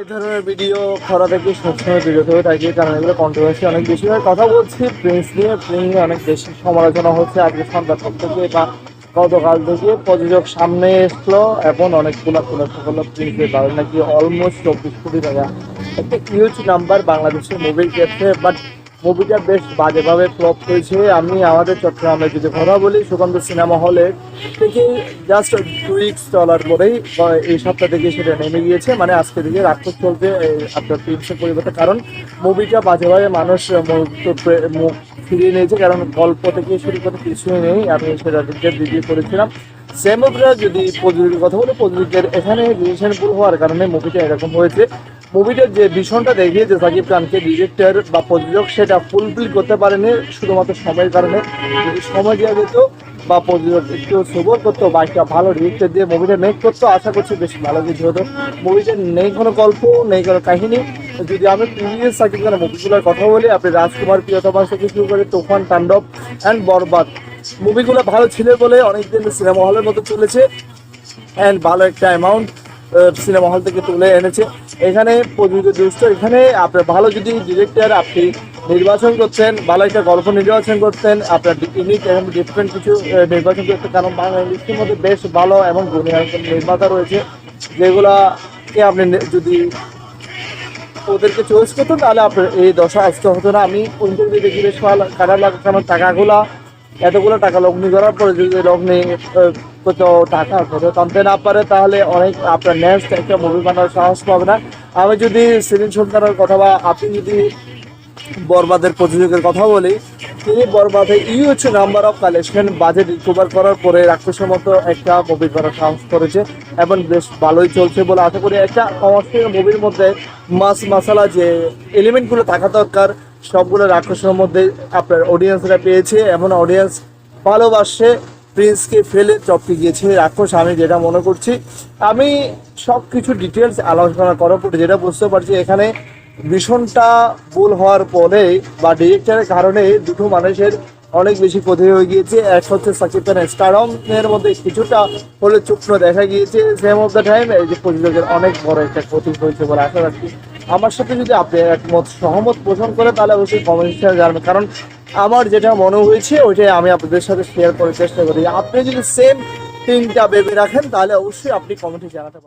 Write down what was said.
এই ধরনের ভিডিও করা থেকে সবসময় বিরত হয়ে থাকি, কারণ এগুলো কন্ট্রোভার্সি অনেক বেশি হয়। কথা বলছি প্রিন্স নিয়ে অনেক বেশি সমালোচনা হচ্ছে আজকে সন্ধ্যা থেকে বা গতকাল থেকে। প্রযোজক সামনে এসলো এবং অনেকগুলো খুলাসা করলো প্রিন্সের কারণ নাকি অলমোস্ট 24 কোটি টাকা একটা হিউজ নাম্বার বাংলাদেশের মুভির ক্ষেত্রে। বাট মুভিটা বেশ বাজেভাবে ফ্লপ হয়েছে। আমি আমাদের চট্টগ্রামে যদি কথা বলি, সুকান্ত সিনেমা হলের থেকে জাস্ট 2 উইকস চলার পরেই এই সপ্তাহ থেকে সেটা নেমে গিয়েছে। মানে আজকে থেকে রাক্ষস চলছে আপনার প্রিন্সের পরিবর্তে, কারণ মুভিটা বাজেভাবে মানুষ মুখ ফিরিয়ে নিয়েছে। কারণ গল্প থেকে শুরু করে কিছুই নেই, আমি সেটা রিভিউ করেছিলাম। সেম মুভিটা যদি প্রযোজকের কথা বলি, প্রযোজকের এখানে রিলেশন ভুল হওয়ার কারণে মুভিটা এরকম হয়েছে। মুভিটার যে ভীষণটা দেখিয়েছে সাকিব খানকে ডিরেক্টর বা প্রযোজক, সেটা ফুলফিল করতে পারেনি শুধুমাত্র সময়ের কারণে। যদি সময় দেওয়া যেত বা প্রযোজক একটু সবর করতো বা একটা ভালো ডিরেক্টর দিয়ে মুভিটা মেক করতো, আশা করছি বেশ ভালো কিছু হতো। মুভিটার নেই কোনো গল্প, নেই কোনো কাহিনী। যদি আমি প্রিভিয়াস সাকিব খানের মুভিগুলোর কথা বলি, আপনি রাজকুমার প্রিয়তমা থেকে শুরু করে তুফান, তাণ্ডব অ্যান্ড বরবাদ, মুভিগুলো ভালো ছিল বলে অনেকদিন সিনেমা হলের মতো চলেছে অ্যান্ড ভালো একটা অ্যামাউন্ট সিনেমা হল থেকে তুলে এনেছে। এখানে প্রযোজক দুষ্ট, এখানে আপনার ভালো যদি ডিরেক্টর আপনি নির্বাচন করছেন, ভালো একটা গল্প নির্বাচন করতেন, আপনার ইউনিক এবং ডিফারেন্ট কিছু নির্বাচন করতে, কারণ বাংলা ইন্ডাস্ট্রির মধ্যে বেশ ভালো এবং গুণী নির্মাতা রয়েছে, যেগুলাকে আপনি যদি ওদেরকে চয়েস করতেন তাহলে আপনার এই দশা আসতে হতো না। আমি ইন্টারভিউ দেখি বেশ ভালো খারাপ লাগে, কারণ টাকাগুলা এতগুলো টাকা লগ্নি করার পরে যদি লগ্নি কোথাও টাকা কোথাও টানতে না পারে, তাহলে অনেক আপনার নেক্সট একটা মুভি বানানোর সাহস পাবে না। আমি যদি সেলিম সুলতানের কথা বা আপনি যদি বরবাদের প্রযোজকের কথা বলি, তিনি বরবাদে huge number of collection budget recover করার পরে রাক্ষসের মতো একটা মুভি করার সাহস করেছে এবং বেশ ভালোই চলছে বলে আশা করি। একটা কমার্শিয়াল মুভির মধ্যে মাস মাসালা যে এলিমেন্টগুলো থাকা দরকার সবগুলো রাক্ষসের মধ্যে আপনার অডিয়েন্সরা পেয়েছে, এমন অডিয়েন্স ভালোবাসে প্রিন্সকে ফেলে চপকে গিয়েছে রাক্ষস, আমি যেটা মনে করছি। আমি সব কিছু ডিটেলস আলোচনা করার পরে যেটা বুঝতে পারছি, এখানে ভীষণটা ভুল হওয়ার পরে বা ডিরেক্টরের কারণে দুটো মানুষের অনেক বেশি ক্ষতি হয়ে গিয়েছে। এক হচ্ছে সাকিব খানের স্টারডমের মধ্যে কিছুটা হলে চুপ্ন দেখা গিয়েছে, সেম অফ দ্য টাইম এই যে প্রযোজকের অনেক বড় একটা ক্ষতি হয়েছে বলে আশা রাখছি। আমার সাথে যদি আপনি একমত সহমত পোষণ করে তাহলে অবশ্যই কমেন্ট সেকশনে জানাবেন, কারণ আমার যেটা মনে হয়েছে ওইটাই আমি আপনাদের সাথে শেয়ার করার চেষ্টা করি। আপনি যদি সেম থিংটা ভেবে রাখেন তাহলে অবশ্যই আপনি কমেন্টে জানাতে পারেন।